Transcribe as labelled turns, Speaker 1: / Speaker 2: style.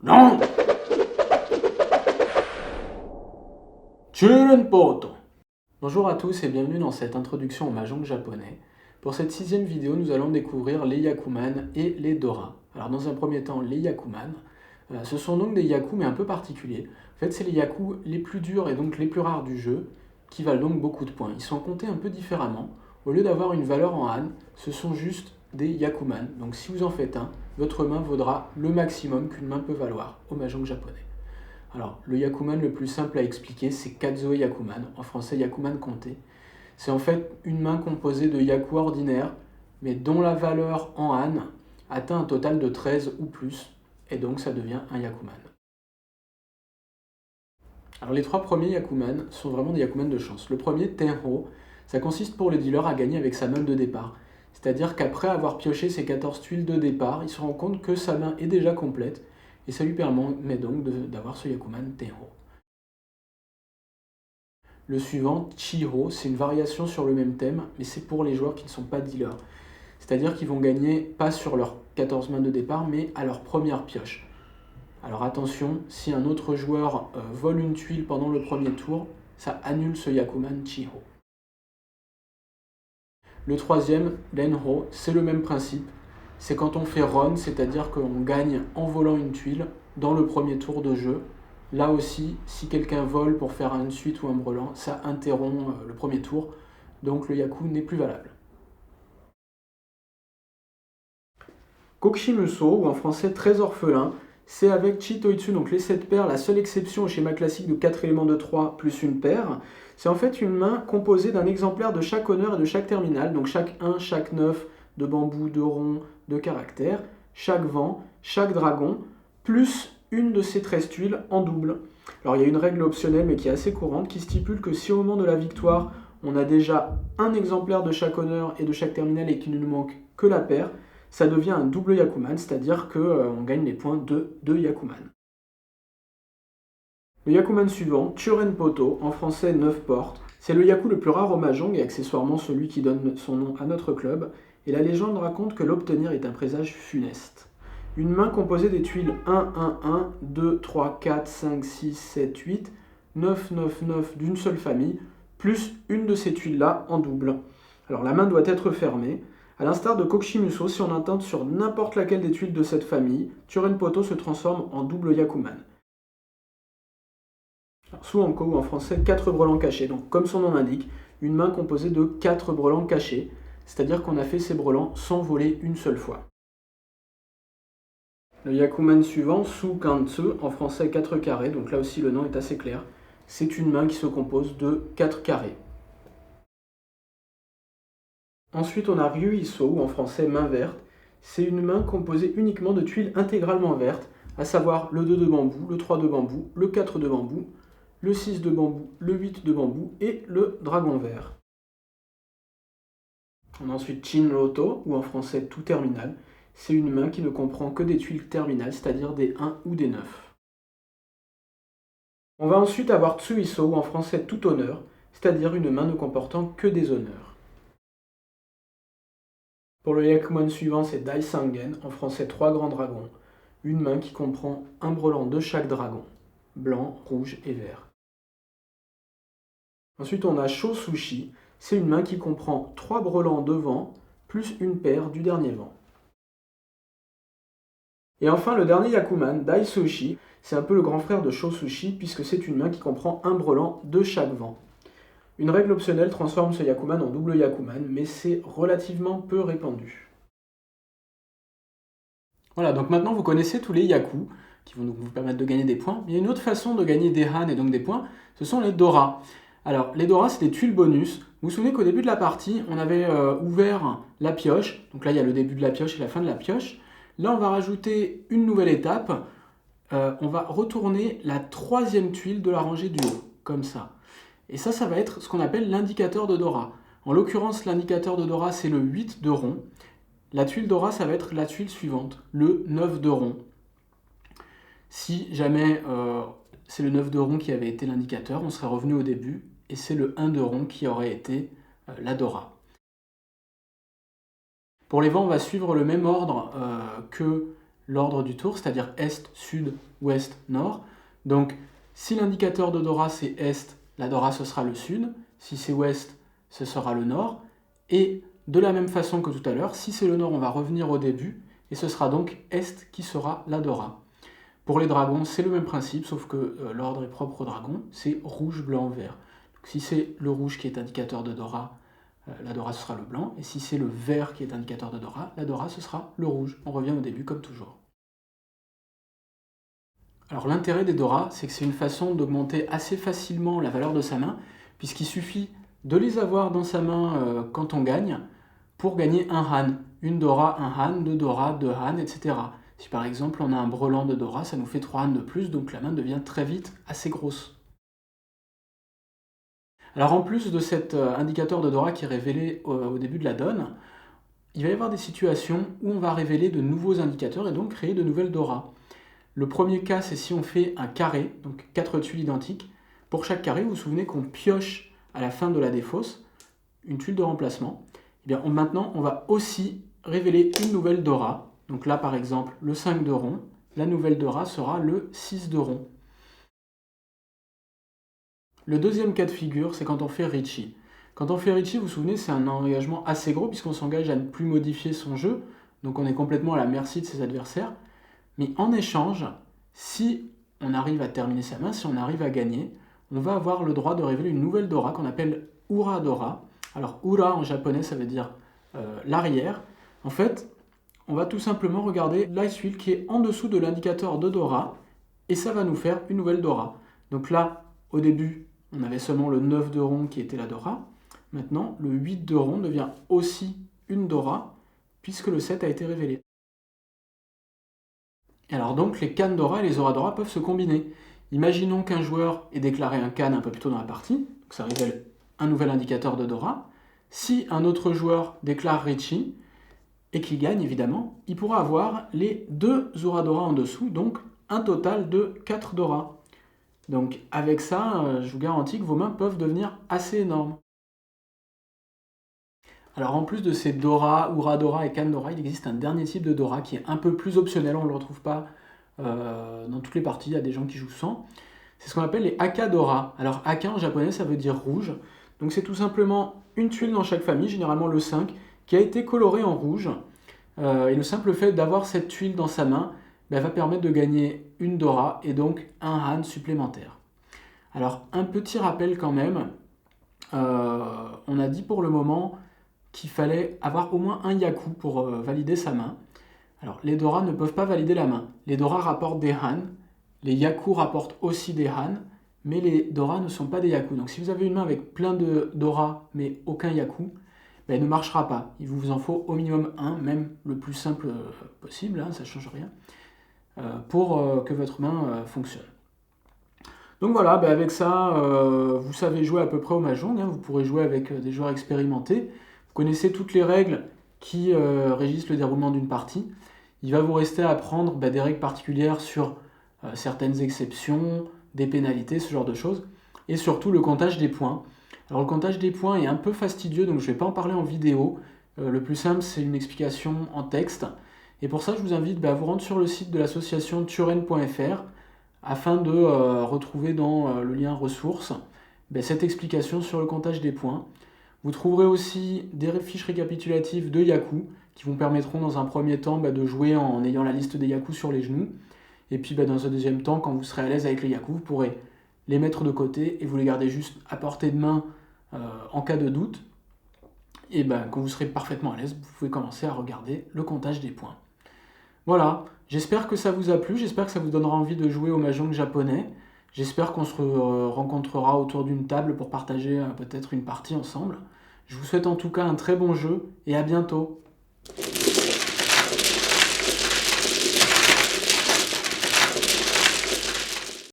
Speaker 1: Non! Churenpoto. Bonjour à tous et bienvenue dans cette introduction au mahjong japonais. Pour cette 6e vidéo, nous allons découvrir les yakuman et les dora. Alors dans un premier temps, les yakuman. Ce sont donc des yaku mais un peu particuliers. En fait, c'est les yaku les plus durs et donc les plus rares du jeu, qui valent donc beaucoup de points. Ils sont comptés un peu différemment. Au lieu d'avoir une valeur en han, ce sont juste des yakuman. Donc si vous en faites un, votre main vaudra le maximum qu'une main peut valoir au mahjong japonais. Alors, le yakuman le plus simple à expliquer, c'est Kazoe Yakuman, en français yakuman compté. C'est en fait une main composée de yaku ordinaires, mais dont la valeur en han atteint un total de 13 ou plus, et donc ça devient un yakuman. Alors les trois premiers yakuman sont vraiment des yakuman de chance. Le premier, Tenho, ça consiste pour le dealer à gagner avec sa main de départ. C'est-à-dire qu'après avoir pioché ses 14 tuiles de départ, il se rend compte que sa main est déjà complète, et ça lui permet donc d'avoir ce yakuman Tenho. Le suivant, Chiho, c'est une variation sur le même thème, mais c'est pour les joueurs qui ne sont pas dealers. C'est-à-dire qu'ils vont gagner pas sur leurs 14 mains de départ, mais à leur première pioche. Alors attention, si un autre joueur vole une tuile pendant le premier tour, ça annule ce Yakuman Chiho. Le troisième, Renho, c'est le même principe. C'est quand on fait run, c'est-à-dire qu'on gagne en volant une tuile dans le premier tour de jeu. Là aussi, si quelqu'un vole pour faire une suite ou un brelan, ça interrompt le premier tour, donc le Yaku n'est plus valable. Kokushimuso, ou en français très orphelin, c'est avec Chitoitsu, donc les 7 paires, la seule exception au schéma classique de 4 éléments de 3 plus une paire. C'est en fait une main composée d'un exemplaire de chaque honneur et de chaque terminal, donc chaque 1, chaque 9 de bambou, de rond, de caractère, chaque vent, chaque dragon, plus une de ces 13 tuiles en double. Alors il y a une règle optionnelle mais qui est assez courante qui stipule que si au moment de la victoire on a déjà un exemplaire de chaque honneur et de chaque terminal et qu'il ne nous manque que la paire, ça devient un double Yakuman, c'est-à-dire qu'on gagne les points de 2 Yakuman. Le Yakuman suivant, Churenpoto, en français 9 portes, c'est le Yaku le plus rare au mahjong et accessoirement celui qui donne son nom à notre club, et la légende raconte que l'obtenir est un présage funeste. Une main composée des tuiles 1, 1, 1, 2, 3, 4, 5, 6, 7, 8, 9, 9, 9 d'une seule famille, plus une de ces tuiles-là en double. Alors la main doit être fermée. A l'instar de Kokushimuso, si on intente sur n'importe laquelle des tuiles de cette famille, Churenpoto se transforme en double Yakuman. Suanko, ou en français 4 brelans cachés, donc comme son nom l'indique, une main composée de 4 brelans cachés, c'est-à-dire qu'on a fait ces brelans sans voler une seule fois. Le Yakuman suivant, Su-Kantsu, en français 4 carrés, donc là aussi le nom est assez clair, c'est une main qui se compose de 4 carrés. Ensuite, on a Ryuiso, ou en français main verte. C'est une main composée uniquement de tuiles intégralement vertes, à savoir le 2 de bambou, le 3 de bambou, le 4 de bambou, le 6 de bambou, le 8 de bambou et le dragon vert. On a ensuite Chinroto, ou en français tout terminal. C'est une main qui ne comprend que des tuiles terminales, c'est-à-dire des 1 ou des 9. On va ensuite avoir Tsuiso, ou en français tout honneur, c'est-à-dire une main ne comportant que des honneurs. Pour le Yakuman suivant, c'est Daisangen, en français 3 grands dragons, une main qui comprend un brelan de chaque dragon, blanc, rouge et vert. Ensuite, on a Shosushi, c'est une main qui comprend 3 brelans de vent, plus une paire du dernier vent. Et enfin, le dernier Yakuman, Daisushi, c'est un peu le grand frère de Shosushi, puisque c'est une main qui comprend un brelan de chaque vent. Une règle optionnelle transforme ce Yakuman en double Yakuman, mais c'est relativement peu répandu. Voilà, donc maintenant vous connaissez tous les Yaku, qui vont donc vous permettre de gagner des points. Mais il y a une autre façon de gagner des Han et donc des points, ce sont les Dora. Alors, les Dora, c'est des tuiles bonus. Vous vous souvenez qu'au début de la partie, on avait ouvert la pioche. Donc là, il y a le début de la pioche et la fin de la pioche. Là, on va rajouter une nouvelle étape. On va retourner la 3e tuile de la rangée du haut, comme ça. Et ça va être ce qu'on appelle l'indicateur de Dora. En l'occurrence, l'indicateur de Dora, c'est le 8 de rond. La tuile Dora, ça va être la tuile suivante, le 9 de rond. Si jamais c'est le 9 de rond qui avait été l'indicateur, on serait revenu au début, et c'est le 1 de rond qui aurait été la Dora. Pour les vents, on va suivre le même ordre que l'ordre du tour, c'est-à-dire Est, Sud, Ouest, Nord. Donc si l'indicateur de Dora c'est Est, la Dora ce sera le Sud. Si c'est Ouest, ce sera le Nord. Et de la même façon que tout à l'heure, si c'est le Nord, on va revenir au début. Et ce sera donc Est qui sera la Dora. Pour les dragons, c'est le même principe, sauf que l'ordre est propre au dragon, c'est rouge, blanc, vert. Donc, si c'est le rouge qui est indicateur de Dora, la Dora ce sera le blanc, et si c'est le vert qui est indicateur de Dora, la Dora ce sera le rouge. On revient au début comme toujours. Alors l'intérêt des Dora, c'est que c'est une façon d'augmenter assez facilement la valeur de sa main, puisqu'il suffit de les avoir dans sa main quand on gagne, pour gagner un Han. Une Dora, un Han, deux Dora, deux Han, etc. Si par exemple on a un brelan de Dora, ça nous fait 3 Han de plus, donc la main devient très vite assez grosse. Alors en plus de cet indicateur de Dora qui est révélé au début de la donne, il va y avoir des situations où on va révéler de nouveaux indicateurs et donc créer de nouvelles Dora. Le premier cas, c'est si on fait un carré, donc 4 tuiles identiques. Pour chaque carré, vous vous souvenez qu'on pioche à la fin de la défausse une tuile de remplacement. Et bien, maintenant, on va aussi révéler une nouvelle Dora. Donc là, par exemple, le 5 de rond. La nouvelle Dora sera le 6 de rond. Le deuxième cas de figure, c'est quand on fait Ricci. Quand on fait Ricci, vous vous souvenez, c'est un engagement assez gros puisqu'on s'engage à ne plus modifier son jeu. Donc on est complètement à la merci de ses adversaires. Mais en échange, si on arrive à terminer sa main, si on arrive à gagner, on va avoir le droit de révéler une nouvelle Dora qu'on appelle Ura Dora. Alors Ura en japonais, ça veut dire l'arrière. En fait, on va tout simplement regarder l'ice wheel qui est en dessous de l'indicateur de Dora et ça va nous faire une nouvelle Dora. Donc là, au début, on avait seulement le 9 de rond qui était la Dora. Maintenant, le 8 de rond devient aussi une Dora puisque le 7 a été révélé. Et alors donc, les Kan Dora et les Ora Dora peuvent se combiner. Imaginons qu'un joueur ait déclaré un Kan un peu plus tôt dans la partie, donc ça révèle un nouvel indicateur de Dora. Si un autre joueur déclare Ricci, et qu'il gagne évidemment, il pourra avoir les 2 Ura Dora en dessous, donc un total de 4 Dora. Donc avec ça, je vous garantis que vos mains peuvent devenir assez énormes. Alors en plus de ces Dora, Ura Dora et Kan Dora, il existe un dernier type de Dora qui est un peu plus optionnel, on ne le retrouve pas dans toutes les parties, il y a des gens qui jouent sans. C'est ce qu'on appelle les Aka Dora. Alors Aka en japonais ça veut dire rouge, donc c'est tout simplement une tuile dans chaque famille, généralement le 5, qui a été colorée en rouge. Et le simple fait d'avoir cette tuile dans sa main va permettre de gagner une Dora et donc un Han supplémentaire. Alors un petit rappel quand même, on a dit pour le moment qu'il fallait avoir au moins un Yaku pour valider sa main. Alors les Dora ne peuvent pas valider la main. Les Dora rapportent des Han, les Yaku rapportent aussi des Han, mais les Dora ne sont pas des Yaku. Donc si vous avez une main avec plein de Dora mais aucun Yaku, elle ne marchera pas. Il vous en faut au minimum un, même le plus simple possible, ça ne change rien, pour que votre main fonctionne. Donc voilà, avec ça, vous savez jouer à peu près au Mahjong, vous pourrez jouer avec des joueurs expérimentés, vous connaissez toutes les règles qui régissent le déroulement d'une partie. Il va vous rester à apprendre des règles particulières sur certaines exceptions, des pénalités, ce genre de choses, et surtout le comptage des points. Alors le comptage des points est un peu fastidieux, donc je ne vais pas en parler en vidéo. Le plus simple, c'est une explication en texte. Et pour ça, je vous invite à vous rendre sur le site de l'association turen.fr afin de retrouver dans le lien ressources cette explication sur le comptage des points. Vous trouverez aussi des fiches récapitulatives de Yaku qui vous permettront dans un premier temps de jouer en ayant la liste des Yaku sur les genoux. Et puis dans un deuxième temps, quand vous serez à l'aise avec les Yaku, vous pourrez les mettre de côté et vous les gardez juste à portée de main en cas de doute. Et quand vous serez parfaitement à l'aise, vous pouvez commencer à regarder le comptage des points. Voilà, j'espère que ça vous a plu, j'espère que ça vous donnera envie de jouer au Mahjong japonais. J'espère qu'on se rencontrera autour d'une table pour partager peut-être une partie ensemble. Je vous souhaite en tout cas un très bon jeu et à bientôt.